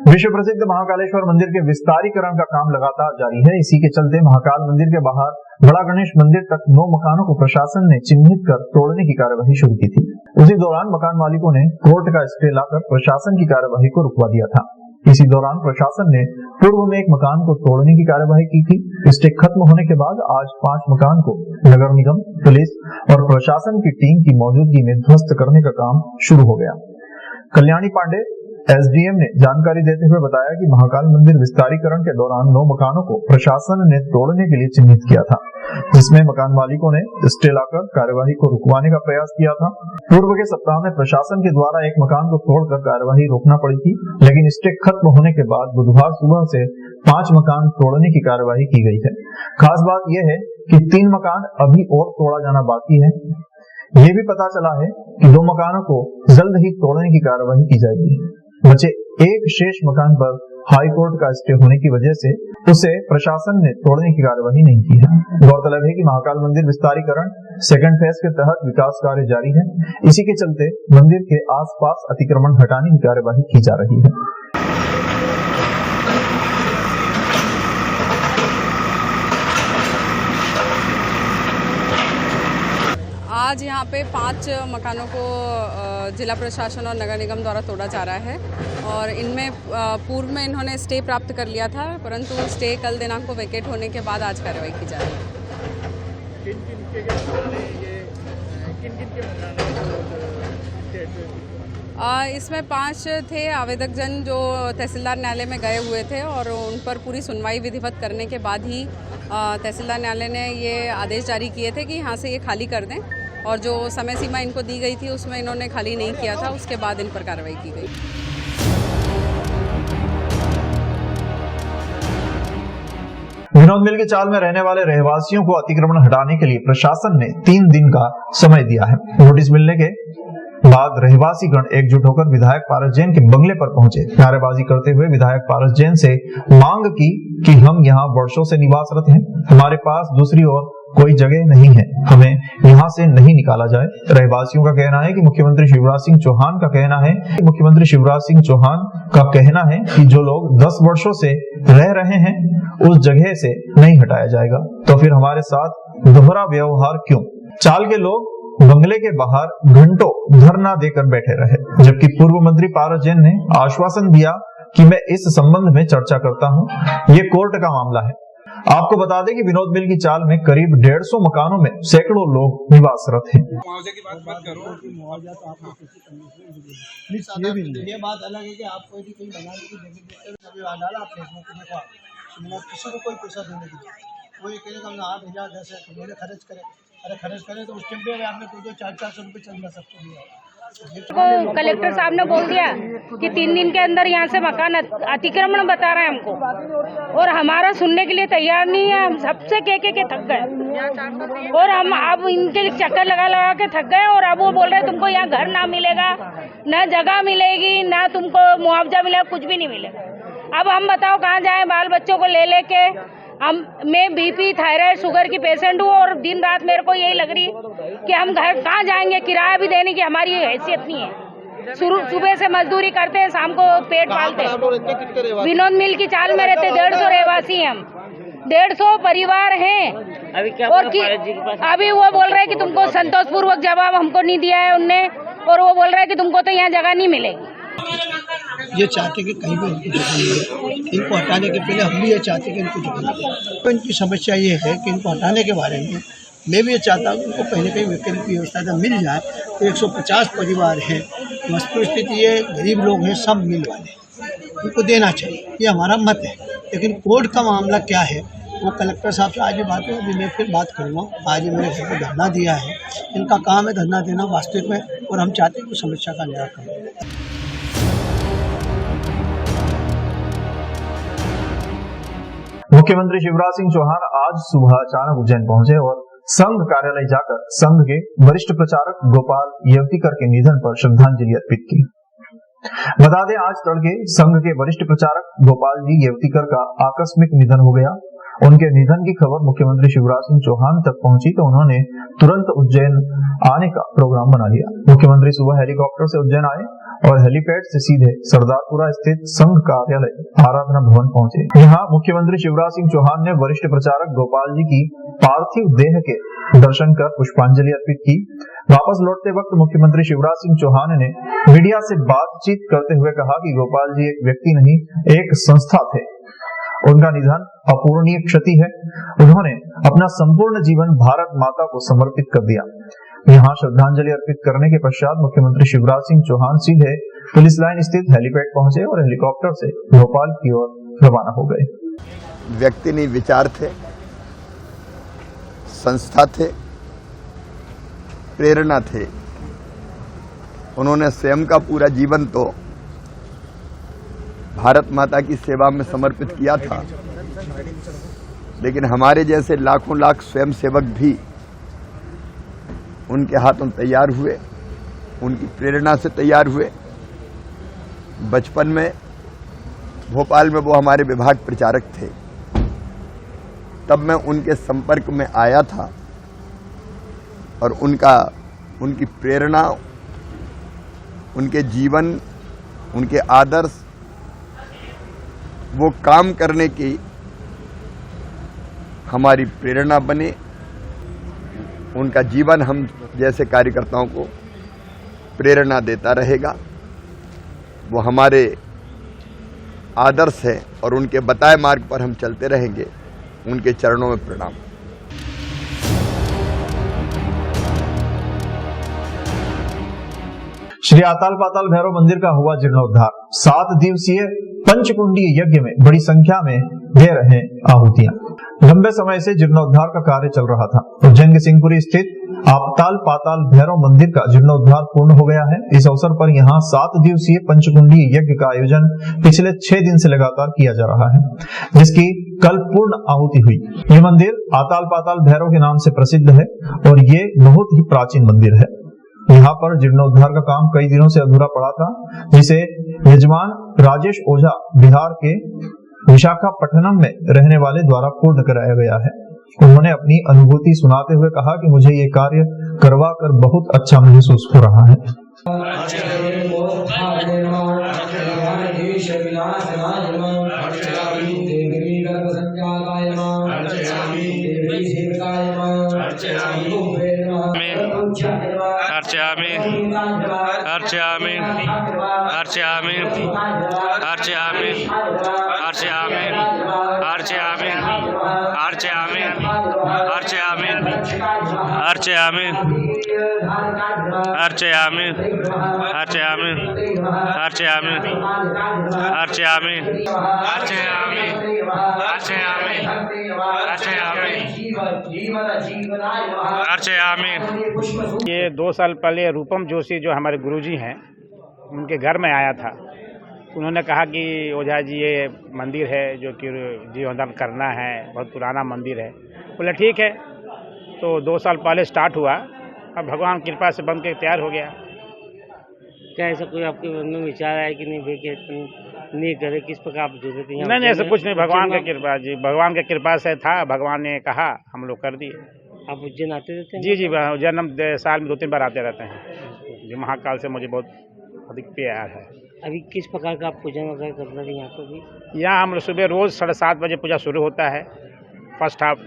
विश्व प्रसिद्ध महाकालेश्वर मंदिर के विस्तारीकरण का काम लगातार जारी है। इसी के चलते महाकाल मंदिर के बाहर बड़ा गणेश मंदिर तक 9 मकानों को प्रशासन ने चिन्हित कर तोड़ने की कार्यवाही शुरू की थी। उसी दौरान मकान मालिकों ने कोर्ट का स्टे लाकर प्रशासन की कार्यवाही को रुकवा दिया था। इसी दौरान प्रशासन ने पूर्व में एक मकान को तोड़ने की कार्यवाही की थी। स्टे खत्म होने के बाद आज 5 मकान को नगर निगम, पुलिस और प्रशासन की टीम की मौजूदगी में ध्वस्त करने का काम शुरू हो गया। कल्याणी पांडे एसडीएम ने जानकारी देते हुए बताया कि महाकाल मंदिर विस्तारीकरण के दौरान 9 मकानों को प्रशासन ने तोड़ने के लिए चिन्हित किया था, जिसमें मकान मालिकों ने स्टे लाकर कार्यवाही को रुकवाने का प्रयास किया था। पूर्व के सप्ताह में प्रशासन के द्वारा एक मकान को तोड़कर कार्यवाही रोकना पड़ी थी, लेकिन स्टे खत्म होने के बाद बुधवार सुबह से 5 मकान तोड़ने की कार्यवाही की गई है। खास बात यह है कि 3 मकान अभी और तोड़ा जाना बाकी है। ये भी पता चला है कि 2 मकानों को जल्द ही तोड़ने की कार्यवाही की जाएगी। बचे एक शेष मकान पर हाई कोर्ट का स्टे होने की वजह से उसे प्रशासन ने तोड़ने की कार्यवाही नहीं की है। गौरतलब है कि महाकाल मंदिर विस्तारीकरण सेकंड फेज के तहत विकास कार्य जारी है। इसी के चलते मंदिर के आसपास अतिक्रमण हटाने की कार्यवाही की जा रही है। आज यहाँ पे 5 मकानों को जिला प्रशासन और नगर निगम द्वारा तोड़ा जा रहा है और इनमें पूर्व में इन्होंने स्टे प्राप्त कर लिया था, परंतु स्टे कल दिनांक को वैकेट होने के बाद आज कार्रवाई की जा रही है। इसमें 5 थे आवेदक जन जो तहसीलदार न्यायालय में गए हुए थे और उन पर पूरी सुनवाई विधिवत करने के बाद ही तहसीलदार न्यायालय ने ये आदेश जारी किए थे कि यहाँ से ये खाली कर दें, और जो समय सीमा इनको दी गई थी उसमें इन्होंने खाली नहीं किया था, उसके बाद इन पर कार्रवाई की गई। विनोद मिल की चाल में रहने वाले रहवासियों को अतिक्रमण हटाने के लिए प्रशासन ने 3 दिन का समय दिया है। नोटिस मिलने के बाद रहवासी गण एकजुट होकर विधायक पारस जैन के बंगले पर पहुंचे। नारेबाजी करते हुए विधायक पारस जैन से मांग की कि हम यहाँ वर्षों से निवासरत हैं, हमारे पास दूसरी ओर कोई जगह नहीं है, हमें यहाँ से नहीं निकाला जाए। रहवासियों का कहना है कि मुख्यमंत्री शिवराज सिंह चौहान का कहना है कि जो लोग 10 वर्षों से रह रहे हैं उस जगह से नहीं हटाया जाएगा, तो फिर हमारे साथ दोहरा व्यवहार क्यों। चाल के लोग बंगले के बाहर घंटों धरना देकर बैठे रहे, जबकि पूर्व मंत्री पारस जैन ने आश्वासन दिया कि मैं इस संबंध में चर्चा करता हूं। ये कोर्ट का मामला है। आपको बता दें कि विनोद मिल की चाल में करीब 150 मकानों में सैकड़ों लोग निवासरत हैं। मुआवजे की बात करो। मुआवजा तो आपको किसी कंडीशन में ये बात अलग है कि आपको यदि कोई बनाने की जगह अभी डाला आप किसी को कोई पैसा देने की वो ये कहेगा हमने 8,000 10,000 मेरे खर्च करें, अरे खर्च करें तो उस टाइम पे आपने 200-400 रुपये चल जा सकते हैं। कलेक्टर साहब ने बोल दिया कि 3 दिन के अंदर यहाँ से मकान अतिक्रमण बता रहे हैं हमको, और हमारा सुनने के लिए तैयार नहीं है। हम सबसे कह थक गए और हम अब इनके लिए चक्कर लगा के थक गए, और अब वो बोल रहे तुमको यहाँ घर ना मिलेगा, ना जगह मिलेगी, ना तुमको मुआवजा मिलेगा, कुछ भी नहीं मिलेगा। अब हम बताओ कहाँ जाए बाल बच्चों को ले लेके। मैं बीपी थायराइड शुगर की पेशेंट हूँ और दिन रात मेरे को यही लग रही कि हम घर कहाँ जाएंगे, किराया भी देने की हमारी हैसियत नहीं है। सुबह से मजदूरी करते हैं, शाम को पेट पालते हैं। विनोद मिल की चाल में रहते 150 रहवासी हैं हम, 150 परिवार हैं। और अभी वो बोल रहे हैं कि तुमको संतोषपूर्वक जवाब हमको नहीं दिया है उनने, और वो बोल रहे हैं कि तुमको तो यहाँ जगह नहीं मिलेगी। ये चाहते कि कहीं भी उनको जगह मिले, इनको हटाने के पहले हम भी ये चाहते कि इनको जगह मिले। तो इनकी समस्या ये है कि इनको हटाने के बारे में मैं भी ये चाहता हूँ कि इनको कहीं ना कहीं वैकल्पिक व्यवस्था जब मिल जाए। तो 150 परिवार हैं, वस्तु स्थिति ये गरीब लोग हैं, सब मिल वाले, उनको देना चाहिए, ये हमारा मत है। लेकिन कोर्ट का मामला क्या है वो कलेक्टर साहब से आज भी बात है, अभी मैं फिर बात करूँगा। आज ही मैंने घर पर धरना दिया है, इनका काम है धरना देना वास्तविक में, और हम चाहते हैं कि समस्या का निराकरण। मुख्यमंत्री शिवराज सिंह चौहान आज सुबह अचानक उज्जैन पहुंचे और संघ कार्यालय जाकर संघ के वरिष्ठ प्रचारक गोपाल येवतिकर के निधन पर श्रद्धांजलि अर्पित की। बता दें आज तड़के संघ के वरिष्ठ प्रचारक गोपाल जी येवतिकर का आकस्मिक निधन हो गया। उनके निधन की खबर मुख्यमंत्री शिवराज सिंह चौहान तक पहुंची तो उन्होंने तुरंत उज्जैन आने का प्रोग्राम बना लिया। मुख्यमंत्री सुबह हेलीकॉप्टर से उज्जैन आए और हेलीपैड से सीधे सरदारपुरा स्थित संघ कार्यालय आराधना भवन पहुंचे। यहाँ मुख्यमंत्री शिवराज सिंह चौहान ने वरिष्ठ प्रचारक गोपाल जी की पार्थिव देह के दर्शन कर पुष्पांजलि अर्पित की। वापस लौटते वक्त मुख्यमंत्री शिवराज सिंह चौहान ने मीडिया से बातचीत करते हुए कहा कि गोपाल जी एक व्यक्ति नहीं, एक संस्था थे। उनका निधन अपूरणीय क्षति है। उन्होंने अपना संपूर्ण जीवन भारत माता को समर्पित कर दिया। यहाँ श्रद्धांजलि अर्पित करने के पश्चात मुख्यमंत्री शिवराज सिंह चौहान सीधे पुलिस लाइन स्थित हेलीपैड पहुंचे और हेलीकॉप्टर से भोपाल की ओर रवाना हो गए। व्यक्ति नहीं, विचार थे, संस्था थे, प्रेरणा थे। उन्होंने स्वयं का पूरा जीवन तो भारत माता की सेवा में समर्पित किया था, लेकिन हमारे जैसे लाखों लाख स्वयं सेवक भी उनके हाथों तैयार हुए, उनकी प्रेरणा से तैयार हुए। बचपन में भोपाल में वो हमारे विभाग प्रचारक थे, तब मैं उनके संपर्क में आया था और उनकी प्रेरणा, उनके जीवन, उनके आदर्श, वो काम करने की हमारी प्रेरणा बने। उनका जीवन हम जैसे कार्यकर्ताओं को प्रेरणा देता रहेगा। वो हमारे आदर्श हैं और उनके बताए मार्ग पर हम चलते रहेंगे। उनके चरणों में प्रणाम। श्री आताल पाताल भैरव मंदिर का हुआ जीर्णोद्धार। 7 दिवसीय पंचकुंडीय यज्ञ में बड़ी संख्या में दे रहे आहुतियां। लंबे समय से जीर्णोद्धार का कार्य चल रहा था तो जंग सिंहपुरी स्थित आताल पाताल भैरव मंदिर का जीर्णोद्धार पूर्ण हो गया है। इस अवसर पर यहाँ 7 दिवसीय पंचकुंडीय यज्ञ का आयोजन पिछले 6 दिन से लगातार किया जा रहा है, जिसकी कल पूर्ण आहुति हुई। ये मंदिर आताल पाताल भैरव के नाम से प्रसिद्ध है और ये बहुत ही प्राचीन मंदिर है। यहाँ पर जीर्णोद्धार का काम कई दिनों से अधूरा पड़ा था, जिसे यजमान राजेश ओझा बिहार के विशाखापट्टनम में रहने वाले द्वारा पूर्ण कराया गया है। उन्होंने अपनी अनुभूति सुनाते हुए कहा कि मुझे ये कार्य करवा कर बहुत अच्छा महसूस हो रहा है। अर्चयामि अर्चयामि अर्चयामि अर्चयामि अर्चयामि अर्चयामि अर्चयामि अर्चयामि अर्चयामि अर्चयामि अर्चयामि अर्चयामि अर्चयामि अर्चयामि अर्चयामि। ये 2 साल पहले रूपम जोशी जो हमारे गुरुजी हैं, उनके घर में आया था। उन्होंने कहा कि ओझा जी ये मंदिर है जो कि जीर्णोद्धार करना है, बहुत पुराना मंदिर है। बोले ठीक है। तो 2 साल पहले स्टार्ट हुआ, अब भगवान की कृपा से बन के तैयार हो गया। क्या ऐसा कोई आपके मन में विचार आया कि नहीं भाई नहीं करे, किस प्रकार आप जुड़े थे? नहीं, ऐसा कुछ नहीं, भगवान की कृपा जी, भगवान की कृपा से था। भगवान ने कहा, हम लोग कर दिए। आप उज्जैन आते रहते हैं? जी, उज्जैन हम साल में 2-3 बार आते रहते हैं जी। महाकाल से मुझे बहुत अधिक प्यार है। अभी किस प्रकार का आप पूजा वगैरह कर रहे हैं यहाँ पर भी? यहाँ हम सुबह रोज़ 7:30 बजे पूजा शुरू होता है। फर्स्ट हाफ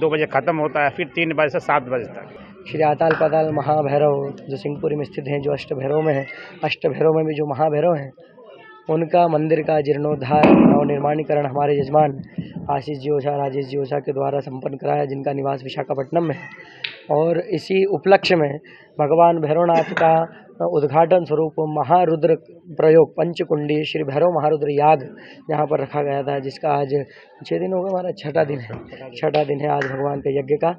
2 बजे ख़त्म होता है, फिर 3 बजे से 7 बजे तक। श्री आताल पाताल महाभैरव जो सिंहपुरी में स्थित हैं, जो अष्टभैरव में है, अष्टभैरव में भी जो महाभैरव हैं, उनका मंदिर का जीर्णोद्धार नवनिर्माणीकरण हमारे यजमान आशीष जी ओझा, राजेश जी ओझा के द्वारा संपन्न कराया, जिनका निवास विशाखापट्टनम में है। और इसी उपलक्ष्य में भगवान भैरवनाथ का उद्घाटन स्वरूप महारुद्र प्रयोग पंचकुंडी श्री भैरव महारुद्र याग यहाँ पर रखा गया था, जिसका आज 6 दिन होगा, हमारा 6ठा दिन है। 6ठा दिन है आज भगवान के यज्ञ का।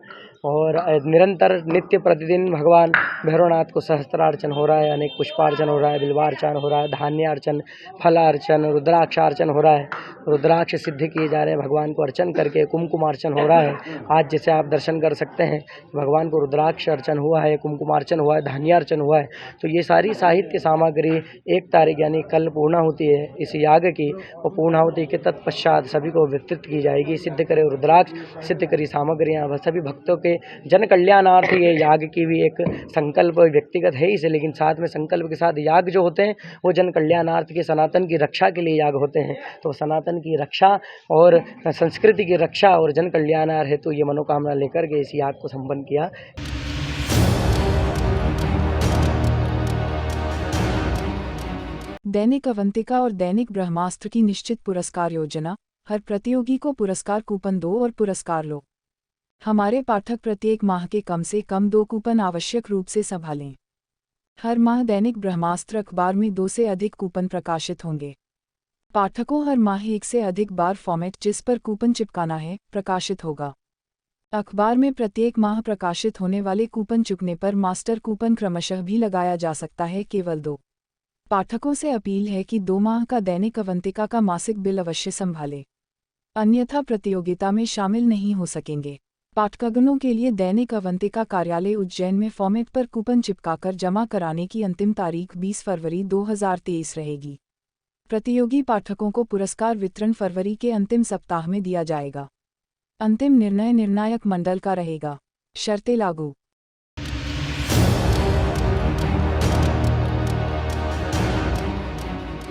और निरंतर नित्य प्रतिदिन भगवान भैरवनाथ को सहस्त्रार्चन हो रहा है, अनेक पुष्पार्चन हो रहा है, बिल्वार्चन हो रहा है, धान्यार्चन, फलार्चन, रुद्राक्षार्चन हो रहा है। रुद्राक्ष सिद्ध किए जा रहे हैं, भगवान को अर्चन करके कुमकुमार्चन हो रहा है। आज जैसे आप दर्शन कर सकते हैं, भगवान को रुद्राक्ष अर्चन हुआ है, कुमकुमार्चन हुआ है, धान्यार्चन हुआ है। तो तो ये सारी साहित्य सामग्री 1 तारीख यानी कल पूर्णाहुति है इस याग की, और पूर्णाहुति के तत्पश्चात सभी को वितरित की जाएगी। सिद्ध करे रुद्राक्ष, सिद्ध करी सामग्रियाँ सभी भक्तों के जन कल्याणार्थ ये याग की भी एक संकल्प व्यक्तिगत है इसे, लेकिन साथ में संकल्प के साथ याग जो होते हैं वो जन कल्याणार्थ के सनातन की रक्षा के लिए याग होते हैं। तो सनातन की रक्षा और संस्कृति की रक्षा और जन कल्याणार्थ हेतु ये मनोकामना लेकर के इस याग को संपन्न किया। दैनिक अवंतिका और दैनिक ब्रह्मास्त्र की निश्चित पुरस्कार योजना। हर प्रतियोगी को पुरस्कार कूपन दो और पुरस्कार लो। हमारे पाठक प्रत्येक माह के कम से कम 2 कूपन आवश्यक रूप से संभालें। हर माह दैनिक ब्रह्मास्त्र अखबार में 2 से अधिक कूपन प्रकाशित होंगे। पाठकों हर माह 1 से अधिक बार फॉर्मेट जिस पर कूपन चिपकाना है प्रकाशित होगा। अखबार में प्रत्येक माह प्रकाशित होने वाले कूपन चुकने पर मास्टर कूपन क्रमशः भी लगाया जा सकता है, केवल 2। पाठकों से अपील है कि 2 माह का दैनिक अवंतिका का मासिक बिल अवश्य संभालें, अन्यथा प्रतियोगिता में शामिल नहीं हो सकेंगे। पाठकगणों के लिए दैनिक अवंतिका कार्यालय उज्जैन में फॉर्मेट पर कूपन चिपकाकर जमा कराने की अंतिम तारीख 20 फरवरी 2023 रहेगी। प्रतियोगी पाठकों को पुरस्कार वितरण फरवरी के अंतिम सप्ताह में दिया जाएगा। अंतिम निर्णय निर्णायक मंडल का रहेगा। शर्तें लागू।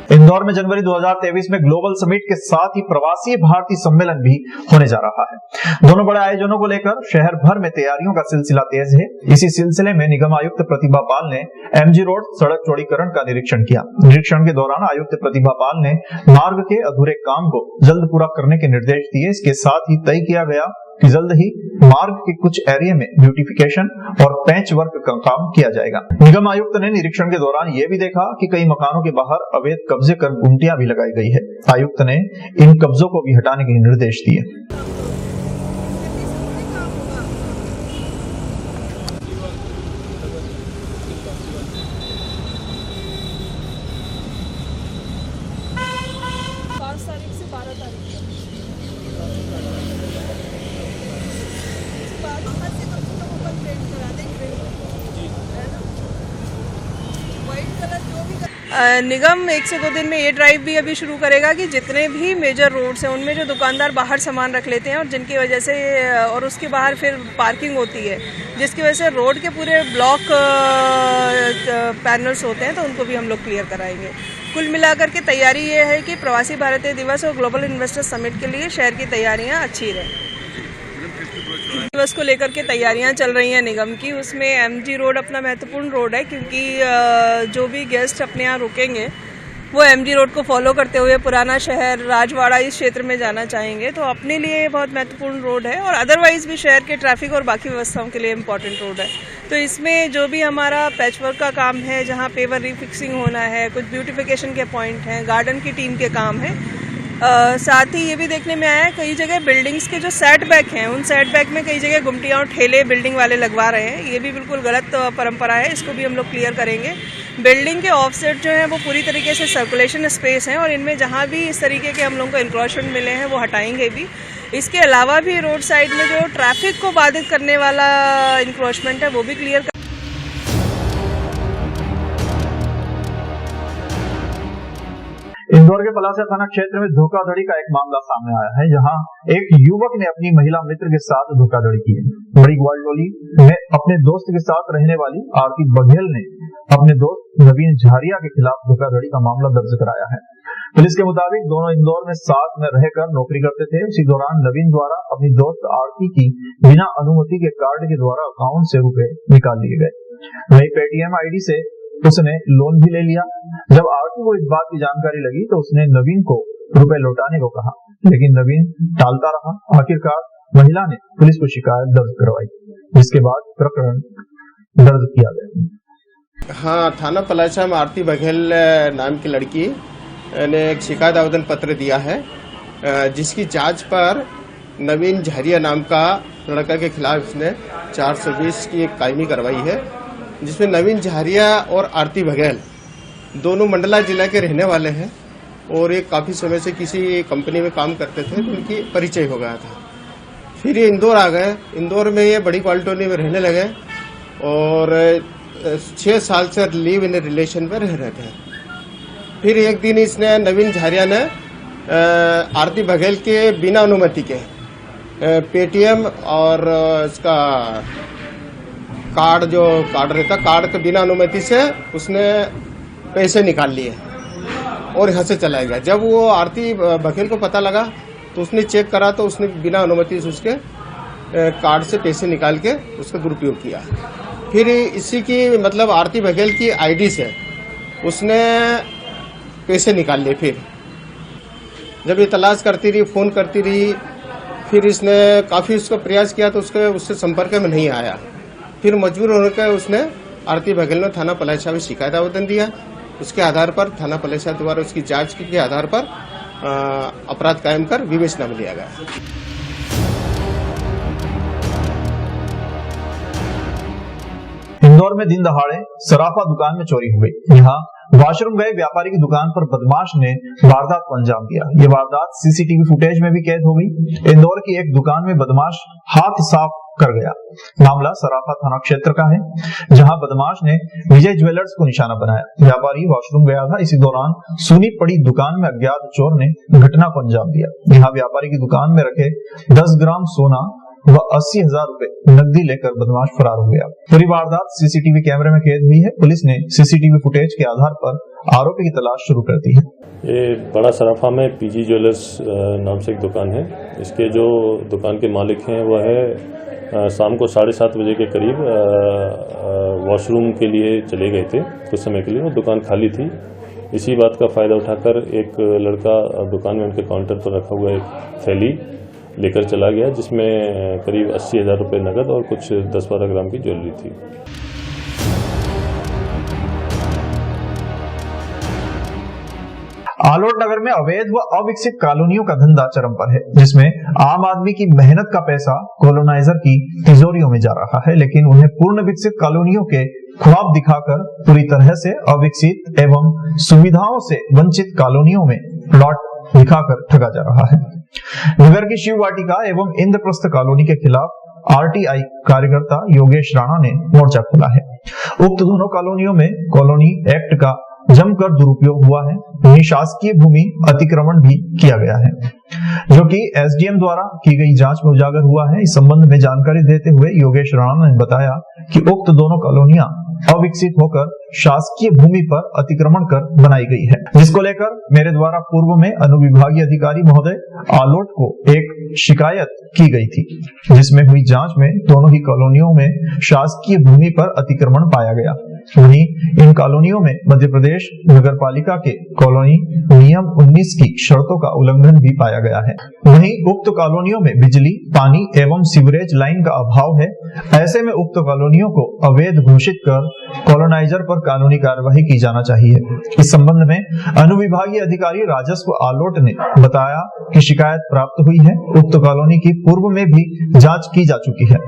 इंदौर में जनवरी 2023 में ग्लोबल समिट के साथ ही प्रवासी भारतीय सम्मेलन भी होने जा रहा है। दोनों बड़े आयोजनों को लेकर शहर भर में तैयारियों का सिलसिला तेज है। इसी सिलसिले में निगम आयुक्त प्रतिभा पाल ने एमजी रोड सड़क चौड़ीकरण का निरीक्षण किया। निरीक्षण के दौरान आयुक्त प्रतिभा पाल ने मार्ग के अधूरे काम को जल्द पूरा करने के निर्देश दिए। इसके साथ ही तय किया गया कि जल्द ही मार्ग के कुछ एरिया में ब्यूटिफिकेशन और पैच वर्क का काम किया जाएगा। निगम आयुक्त ने निरीक्षण के दौरान यह भी देखा कि कई मकानों के बाहर अवैध कब्जे कर गुमटियां भी लगाई गई है। आयुक्त ने इन कब्जों को भी हटाने के निर्देश दिए। निगम 1 से 2 दिन में ये ड्राइव भी अभी शुरू करेगा कि जितने भी मेजर रोड्स हैं उनमें जो दुकानदार बाहर सामान रख लेते हैं और जिनकी वजह से और उसके बाहर फिर पार्किंग होती है जिसकी वजह से रोड के पूरे ब्लॉक पैनल्स होते हैं, तो उनको भी हम लोग क्लियर कराएंगे। कुल मिलाकर के तैयारी ये है कि प्रवासी भारतीय दिवस और ग्लोबल इन्वेस्टर समिट के लिए शहर की तैयारियाँ अच्छी रहें। दिवस को लेकर के तैयारियां चल रही हैं निगम की, उसमें एमजी रोड अपना महत्वपूर्ण रोड है क्योंकि जो भी गेस्ट अपने यहाँ रुकेंगे वो एमजी रोड को फॉलो करते हुए पुराना शहर, राजवाड़ा इस क्षेत्र में जाना चाहेंगे, तो अपने लिए ये बहुत महत्वपूर्ण रोड है और अदरवाइज भी शहर के ट्रैफिक और बाकी व्यवस्थाओं के लिए इम्पॉर्टेंट रोड है। तो इसमें जो भी हमारा पैचवर्क का काम है, जहाँ पेवर रिफिक्सिंग होना है, कुछ ब्यूटिफिकेशन के पॉइंट हैं, गार्डन की टीम के काम है, साथ ही ये भी देखने में आया है कई जगह बिल्डिंग्स के जो सेटबैक हैं उन सेटबैक में कई जगह गुमटियाँ और ठेले बिल्डिंग वाले लगवा रहे हैं। ये भी बिल्कुल गलत परंपरा है, इसको भी हम लोग क्लियर करेंगे। बिल्डिंग के ऑफसेट जो है वो पूरी तरीके से सर्कुलेशन स्पेस हैं और इनमें जहाँ भी इस तरीके के हम लोगों को इंक्रोचमेंट मिले हैं वो हटाएंगे भी। इसके अलावा भी रोड साइड में जो ट्रैफिक को बाधित करने वाला इंक्रोचमेंट है वो भी क्लियर। इंदौर के पलासा थाना क्षेत्र में धोखाधड़ी का एक मामला सामने आया है, जहां एक युवक ने अपनी महिला मित्र के साथ धोखाधड़ी की है। बड़ी ग्वालटोली में अपने दोस्त के साथ रहने वाली आरती बघेल ने अपने दोस्त नवीन झारिया के खिलाफ धोखाधड़ी का मामला दर्ज कराया है। पुलिस के मुताबिक दोनों इंदौर में साथ में रहकर नौकरी करते थे। इसी दौरान नवीन द्वारा अपनी दोस्त आरती की बिना अनुमति के कार्ड के द्वारा अकाउंट से रुपए निकाल लिए गए। वही पेटीएम आईडी से उसने लोन भी ले लिया। जब आरती को इस बात की जानकारी लगी तो उसने नवीन को रुपए लौटाने को कहा, लेकिन नवीन टालता रहा। आखिरकार महिला ने पुलिस को शिकायत दर्ज करवाई, जिसके बाद प्रकरण दर्ज किया गया। हाँ, थाना पलासा में आरती बघेल नाम की लड़की ने एक शिकायत आवेदन पत्र दिया है, जिसकी जांच पर नवीन झारिया नाम का लड़का के खिलाफ इसने 420 की एक कायमी करवाई है, जिसमें नवीन झारिया और आरती बघेल दोनों मंडला जिला के रहने वाले हैं और ये काफी समय से किसी कंपनी में काम करते थे, तो उनकी परिचय हो गया था। फिर ये इंदौर आ गए। इंदौर में ये बड़ी क्वालिटी में रहने लगे और 6 साल से लिव इन रिलेशन में रह रहे थे। फिर एक दिन इसने नवीन झारिया ने आरती बघेल के बिना अनुमति के पेटीएम और इसका कार्ड जो कार्ड रहता, कार्ड के बिना अनुमति से उसने पैसे निकाल लिए और यहाँ से चला गया। जब वो आरती बघेल को पता लगा तो उसने चेक करा तो उसने बिना अनुमति से उसके कार्ड से पैसे निकाल के उसका दुरुपयोग किया। फिर इसी की मतलब आरती बघेल की आईडी से उसने पैसे निकाल लिए। फिर जब ये तलाश करती रही, फोन करती रही, फिर इसने काफ़ी उसका प्रयास किया तो उससे संपर्क में नहीं आया। फिर मजबूर होकर उसने आरती बघेल ने थाना पलाशा में शिकायत आवेदन दिया। उसके आधार पर थाना पलाशा द्वारा उसकी जांच के आधार पर अपराध कायम कर विवेचना में लिया गया। इंदौर में दिन दहाड़े सराफा दुकान में चोरी हो गई। यहाँ वॉशरूम गए व्यापारी की दुकान पर बदमाश ने वारदात को अंजाम दिया। ये वारदात सीसीटीवी फुटेज में भी कैद हो गई। इंदौर की एक दुकान में बदमाश हाथ साफ कर गया। मामला सराफा थाना क्षेत्र का है, जहां बदमाश ने विजय ज्वेलर्स को निशाना बनाया। व्यापारी वॉशरूम गया था, इसी दौरान सुनी पड़ी दुकान में अज्ञात चोर ने घटना को अंजाम दिया। यहाँ व्यापारी की दुकान में रखे 10 ग्राम सोना व 80,000 रुपए नकदी लेकर बदमाश फरार हो गया। पूरी वारदात सीसीटीवी कैमरे में कैद हुई है। पुलिस ने सीसीटीवी फुटेज के आधार पर आरोपी की तलाश शुरू कर दी है। ये बड़ा सराफा में पीजी ज्वेलर्स नाम से एक दुकान है। इसके जो दुकान के मालिक हैं वह है शाम को 7:30 बजे के करीब वॉशरूम के लिए चले गए थे। कुछ समय के लिए वो दुकान खाली थी। इसी बात का फायदा उठाकर एक लड़का दुकान में उनके काउंटर पर रखा हुआ एक थैली लेकर चला गया, जिसमें करीब 80,000 रुपये नकद और कुछ 10-12 ग्राम की ज्वेलरी थी। आलोट नगर में अवैध व अविकसित कॉलोनियों का धंधा चरम पर है, जिसमें आम आदमी की मेहनत का पैसा कॉलोनाइजर की तिजोरियों में जा रहा है, लेकिन उन्हें पूर्ण विकसित कॉलोनियों के ख्वाब दिखाकर पूरी तरह से अविकसित एवं सुविधाओं से वंचित कॉलोनियों में प्लॉट दिखाकर ठगा जा रहा है। नगर की शिव वाटिका एवं इंद्रप्रस्थ कॉलोनी के खिलाफ आरटीआई कार्यकर्ता योगेश राणा ने मोर्चा खोला है। उक्त दोनों कॉलोनियों में कॉलोनी एक्ट का जमकर दुरुपयोग हुआ है। वहीं शासकीय भूमि अतिक्रमण भी किया गया है, जो कि एसडीएम द्वारा की गई जांच में उजागर हुआ है। इस संबंध में जानकारी देते हुए योगेश राणा ने बताया कि उक्त दोनों कॉलोनियां अविकसित होकर शासकीय भूमि पर अतिक्रमण कर बनाई गई है, जिसको लेकर मेरे द्वारा पूर्व में अनुविभागीय अधिकारी महोदय आलोट को एक शिकायत की गई थी, जिसमें हुई जांच में दोनों ही कॉलोनियों में शासकीय भूमि पर अतिक्रमण पाया गया। वहीं इन कॉलोनियों में मध्य प्रदेश नगर पालिका के कॉलोनी नियम 19 की शर्तों का उल्लंघन भी पाया गया है। वहीं उक्त कॉलोनियों में बिजली, पानी एवं सीवरेज लाइन का अभाव है। ऐसे में उक्त कॉलोनियों को अवैध घोषित कर कॉलोनाइजर पर कानूनी कार्यवाही की जाना चाहिए। इस संबंध में अनुविभागीय अधिकारी राजस्व आलोट ने बताया कि शिकायत प्राप्त हुई है। उक्त कॉलोनी की पूर्व में भी जांच की जा चुकी है।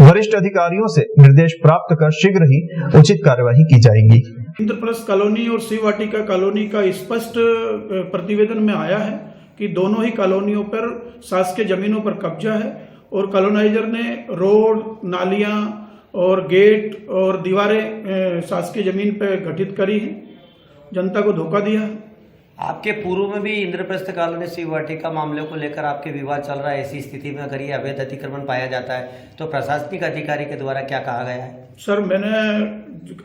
वरिष्ठ अधिकारियों से निर्देश प्राप्त कर शीघ्र ही उचित कार्यवाही की जाएगी। इंद्रप्रस्थ कॉलोनी और शिव वाटिका कॉलोनी का स्पष्ट प्रतिवेदन में आया है कि दोनों ही कॉलोनियों पर शासकीय जमीनों पर कब्जा है और कॉलोनाइजर ने रोड, नालियां और गेट और दीवारें शासकीय जमीन पर गठित करी है, जनता को धोखा दिया है। आपके पूर्व में भी इंद्रप्रस्थ कॉलोनी शिव वाटिका मामले को लेकर आपके विवाद चल रहा है। ऐसी स्थिति में अगर ये अवैध अतिक्रमण पाया जाता है तो प्रशासनिक अधिकारी के द्वारा क्या कहा गया है? सर, मैंने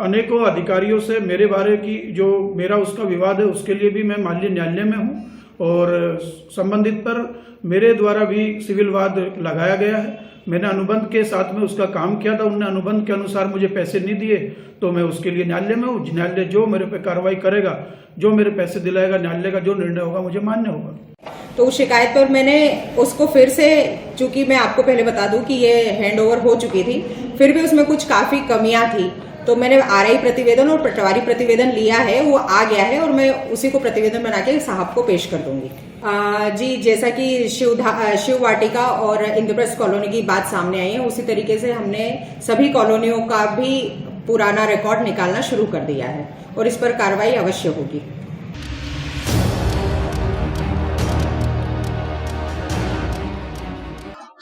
अनेकों अधिकारियों से मेरे बारे की जो मेरा उसका विवाद है उसके लिए भी मैं माननीय न्यायालय में हूँ और संबंधित पर मेरे द्वारा भी सिविल वाद लगाया गया है। मैंने अनुबंध के साथ में उसका काम किया था। उन्होंने अनुबंध के अनुसार मुझे पैसे नहीं दिए तो मैं उसके लिए न्यायालय में हूँ। न्यायालय जो मेरे पे कार्रवाई करेगा, जो मेरे पैसे दिलाएगा, न्यायालय का जो निर्णय होगा मुझे मान्य होगा। तो उस शिकायत पर मैंने उसको फिर से, चूंकि मैं आपको पहले बता दूं कि ये हैंड ओवर हो चुकी थी, फिर भी उसमें कुछ काफी कमियां थी, तो मैंने आरआई प्रतिवेदन और पटवारी प्रतिवेदन लिया है, वो आ गया है और मैं उसी को प्रतिवेदन बना के साहब को पेश कर दूंगी। जी, जैसा कि शिव वाटिका और इंद्रप्रस्थ कॉलोनी की बात सामने आई है, उसी तरीके से हमने सभी कॉलोनियों का भी पुराना रिकॉर्ड निकालना शुरू कर दिया है और इस पर कार्रवाई अवश्य होगी।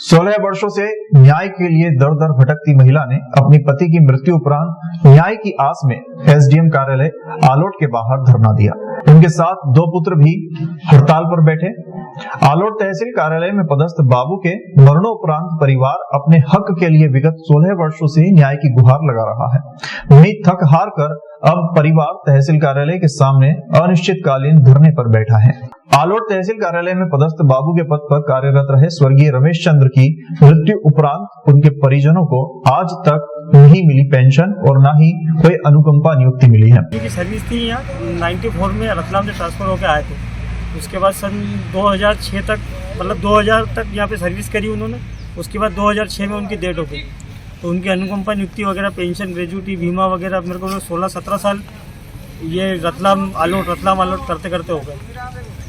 16 वर्षों से न्याय के लिए दर दर भटकती महिला ने अपनी पति की मृत्यु उपरांत न्याय की आस में एसडीएम कार्यालय आलोट के बाहर धरना दिया। उनके साथ 2 पुत्र भी हड़ताल पर बैठे। आलोट तहसील कार्यालय में पदस्थ बाबू के मरणोपरांत परिवार अपने हक के लिए विगत 16 वर्षों से न्याय की गुहार लगा रहा है। वहीं थक हार कर अब परिवार तहसील कार्यालय के सामने अनिश्चितकालीन धरने पर बैठा है। आलोट तहसील कार्यालय में पदस्थ बाबू के पद पर कार्यरत रहे स्वर्गीय रमेश चंद्र की मृत्यु उपरांत उनके परिजनों को आज तक नहीं मिली पेंशन और न ही कोई अनुकंपा नियुक्ति मिली है। की सर्विस थी यहाँ 94 में रतलाम से ट्रांसफर होकर आए थे। उसके बाद सन 2006 तक मतलब 2000 तक यहाँ पे सर्विस करी उन्होंने। उसके बाद 2006 में उनकी डेथ हो गई, तो उनकी अनुकंपा नियुक्ति वगैरह, पेंशन, ग्रेजुटी, बीमा वगैरह मेरे को 16-17 साल ये रतलाम आलोट करते करते हो गए।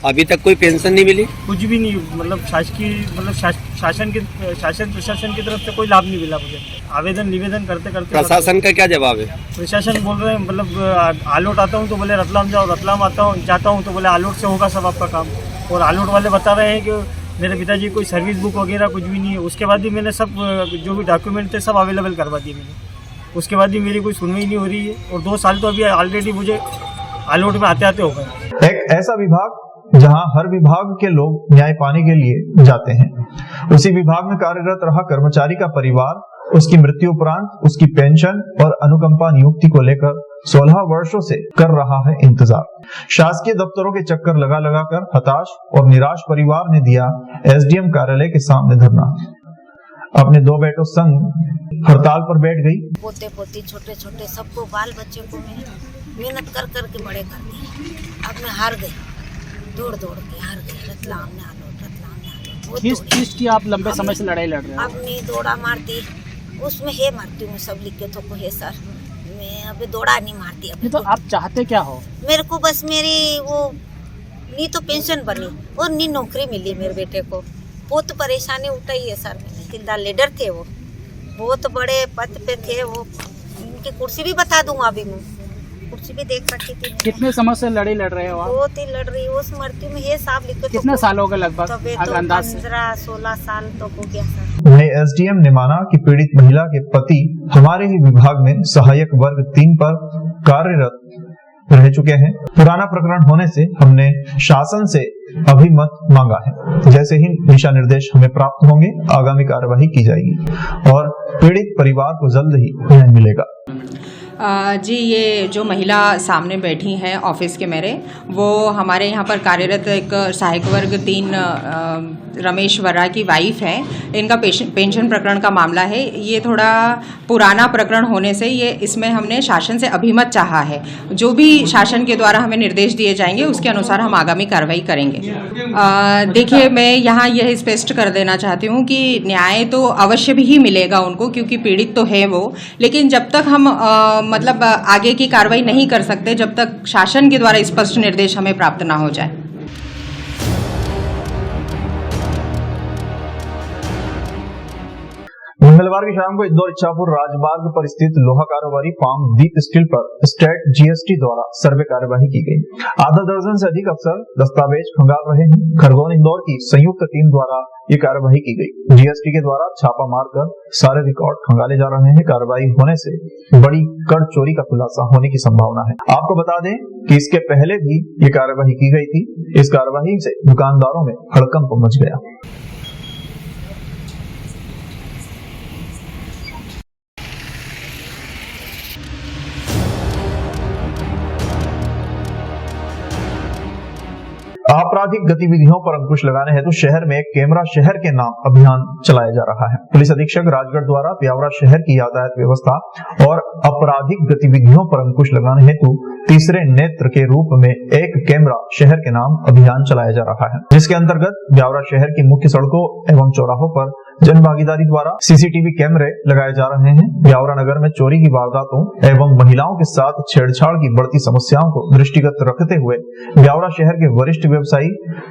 अभी तक कोई पेंशन नहीं मिली? कुछ भी नहीं, मतलब शासन प्रशासन की तरफ से कोई लाभ नहीं मिला मुझे। आवेदन निवेदन करते करते प्रशासन का क्या जवाब है? प्रशासन बोल रहे हैं मतलब आलोट आता हूँ तो बोले रतलाम जाओ, रतलाम जाता हूँ तो बोले आलोट से होगा सब आपका काम। और आलोट वाले बता रहे हैं कि मेरे पिताजी कोई सर्विस बुक वगैरह कुछ भी नहीं है। उसके बाद भी मैंने सब जो भी डॉक्यूमेंट थे सब अवेलेबल करवा दिए मैंने। उसके बाद भी मेरी कोई सुनवाई नहीं हो रही है और 2 साल तो अभी ऑलरेडी मुझे आलोट में आते आते हो गए। एक ऐसा विभाग जहां हर विभाग के लोग न्याय पाने के लिए जाते हैं, उसी विभाग में कार्यरत रहा कर्मचारी का परिवार उसकी मृत्यु उपरांत उसकी पेंशन और अनुकंपा नियुक्ति को लेकर 16 वर्षों से कर रहा है इंतजार। शासकीय दफ्तरों के चक्कर लगा लगा कर हताश और निराश परिवार ने दिया एसडीएम कार्यालय के सामने धरना। अपने 2 बेटों संग हड़ताल पर बैठ गई। पोते पोती छोटे छोटे सबको बाल बच्चों को मेहनत कर कर के बड़े कर दिए। अब मैं हार गई, दौड़ के हार गई। रतलाम में आलोट। किस चीज की आप लंबे समय से लड़ाई लड़ रहे हैं? अब नहीं दौड़ा मारती, उसमें है मारती हूँ सब लिख के थोको है सर। मैं अभी दौड़ा नहीं मारती। अभी तो आप चाहते क्या हो? मेरे को बस मेरी वो नहीं तो पेंशन बनी और नहीं नौकरी मिली मेरे बेटे को। बहुत परेशानी उठाई है सर। तहसीलदार लीडर थे, वो बहुत बड़े पद पे थे। वो उनकी कुर्सी भी बता दूंगा, अभी मैं कुर्सी भी देख रखी थी। कितने समय से लड़ाई लड़ रहे हो आप? बहुत ही लड़ रही हूँ। उस मृत्यु में ये साफ लिखो। कितने साल हो गए लगभग? तो 15-16 साल तो हो गया सर। वहीं एसडीएम ने माना कि पीड़ित महिला के पति हमारे ही विभाग में सहायक वर्ग 3 पर कार्यरत रह चुके हैं। पुराना प्रकरण होने से हमने शासन से अभिमत मांगा है। जैसे ही दिशा निर्देश हमें प्राप्त होंगे आगामी कार्यवाही की जाएगी और पीड़ित परिवार को जल्द ही न्याय मिलेगा। जी, ये जो महिला सामने बैठी हैं ऑफिस के मेरे, वो हमारे यहाँ पर कार्यरत एक सहायक वर्ग 3 रमेश वर्रा की वाइफ है। इनका पेंशन प्रकरण का मामला है। ये थोड़ा पुराना प्रकरण होने से ये इसमें हमने शासन से अभिमत चाहा है। जो भी शासन के द्वारा हमें निर्देश दिए जाएंगे उसके अनुसार हम आगामी कार्रवाई करेंगे। देखिए, मैं यहाँ यह स्पष्ट कर देना चाहती हूँ कि न्याय तो अवश्य भी ही मिलेगा उनको, क्योंकि पीड़ित तो है वो। लेकिन जब तक हम मतलब आगे की कार्रवाई नहीं कर सकते जब तक शासन के द्वारा स्पष्ट निर्देश हमें प्राप्त ना हो जाए। मंगलवार की शाम को इंदौर इच्छापुर राजमार्ग पर स्थित लोहा कारोबारी फार्म दीप स्टील पर स्टेट जीएसटी द्वारा सर्वे कार्यवाही की गई। आधा दर्जन से अधिक अफसर दस्तावेज खंगाल रहे हैं। खरगोन इंदौर की संयुक्त टीम द्वारा ये कार्यवाही की गई। जीएसटी के द्वारा छापा मारकर सारे रिकॉर्ड खंगाले जा रहे हैं। कार्रवाई होने से बड़ी कर चोरी का खुलासा होने की संभावना है। आपको बता दें कि इसके पहले भी ये कार्यवाही की गई थी। इस कार्यवाही से दुकानदारों में हड़कंप मच गया। आपराधिक गतिविधियों पर अंकुश लगाने हेतु शहर में एक कैमरा शहर के नाम अभियान चलाया जा रहा है। पुलिस अधीक्षक राजगढ़ द्वारा ब्यावरा शहर की यातायात व्यवस्था और आपराधिक गतिविधियों पर अंकुश लगाने हेतु तीसरे नेत्र के रूप में एक कैमरा शहर के नाम अभियान चलाया जा रहा है, जिसके अंतर्गत ब्यावरा शहर की मुख्य सड़कों एवं चौराहों पर जन भागीदारी द्वारा सीसीटीवी कैमरे लगाए जा रहे हैं। ब्यावरा नगर में चोरी की वारदातों एवं महिलाओं के साथ छेड़छाड़ की बढ़ती समस्याओं को दृष्टिगत रखते हुए ब्यावरा शहर के वरिष्ठ व्यवसायी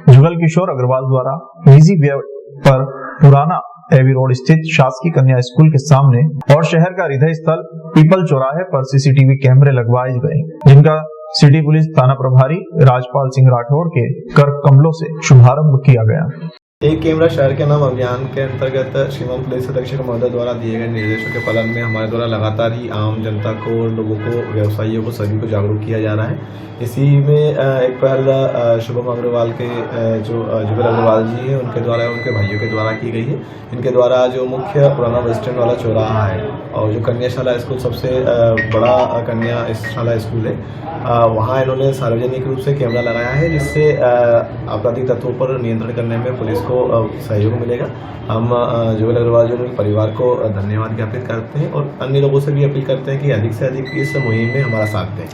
जुगल किशोर अग्रवाल द्वारा निजी व्यय पर पुराना एवी रोड स्थित शासकीय कन्या स्कूल के सामने और शहर का हृदय स्थल पीपल चौराहे पर सीसीटीवी कैमरे लगवाए गए, जिनका सिटी पुलिस थाना प्रभारी राजपाल सिंह राठौड़ के कर कमलों से शुभारंभ किया गया। एक कैमरा शहर के नाम अभियान के अंतर्गत श्रीमान पुलिस अधीक्षक महोदय द्वारा दिए गए निर्देशों के पालन में हमारे द्वारा लगातार ही आम जनता को, लोगों को, व्यवसायियों को, सभी को जागरूक किया जा रहा है। इसी में एक पहल शुभम अग्रवाल के जो जुबेर अग्रवाल जी हैं उनके द्वारा, उनके भाइयों के द्वारा की गई है। इनके द्वारा जो मुख्य पुराना बस स्टैंड वाला चौराहा है और जो कन्याशाला स्कूल सबसे बड़ा कन्या शाला स्कूल है, वहाँ इन्होंने सार्वजनिक रूप से कैमरा लगाया है, जिससे आपराधिक तत्वों पर नियंत्रण करने में पुलिस को सहयोग मिलेगा। हम जुबेर अग्रवाल जी उनके परिवार को धन्यवाद ज्ञापित करते हैं और अन्य लोगों से भी अपील करते हैं कि अधिक से अधिक इस मुहिम में हमारा साथ दें।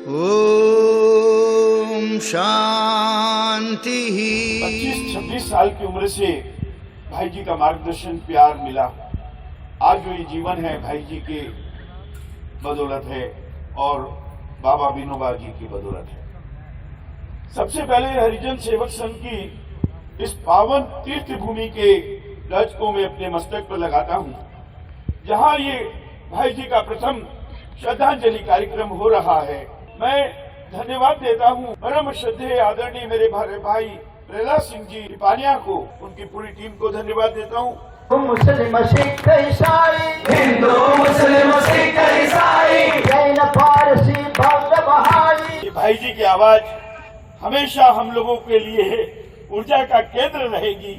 ओम शांति। 25-26 साल की उम्र से भाई जी का मार्गदर्शन, प्यार मिला। आज जो ये जीवन है भाई जी के बदौलत है और बाबा विनोबा जी की बदौलत है। सबसे पहले हरिजन सेवक संघ की इस पावन तीर्थ भूमि के ध्वज को मैं अपने मस्तक पर लगाता हूं, जहां ये भाई जी का प्रथम श्रद्धांजलि कार्यक्रम हो रहा है। मैं धन्यवाद देता हूं परम श्रद्धेय आदरणीय मेरे भाई प्रहलाद सिंह जी पानिया को, उनकी पूरी टीम को धन्यवाद देता हूं। मुस्लिम सिख ईसाई, हिंदू मुस्लिम सिख ईसाई, जैन पारसी बौद्ध बहाई। ये भाई जी की आवाज हमेशा हम लोगों के लिए ऊर्जा का केंद्र रहेगी।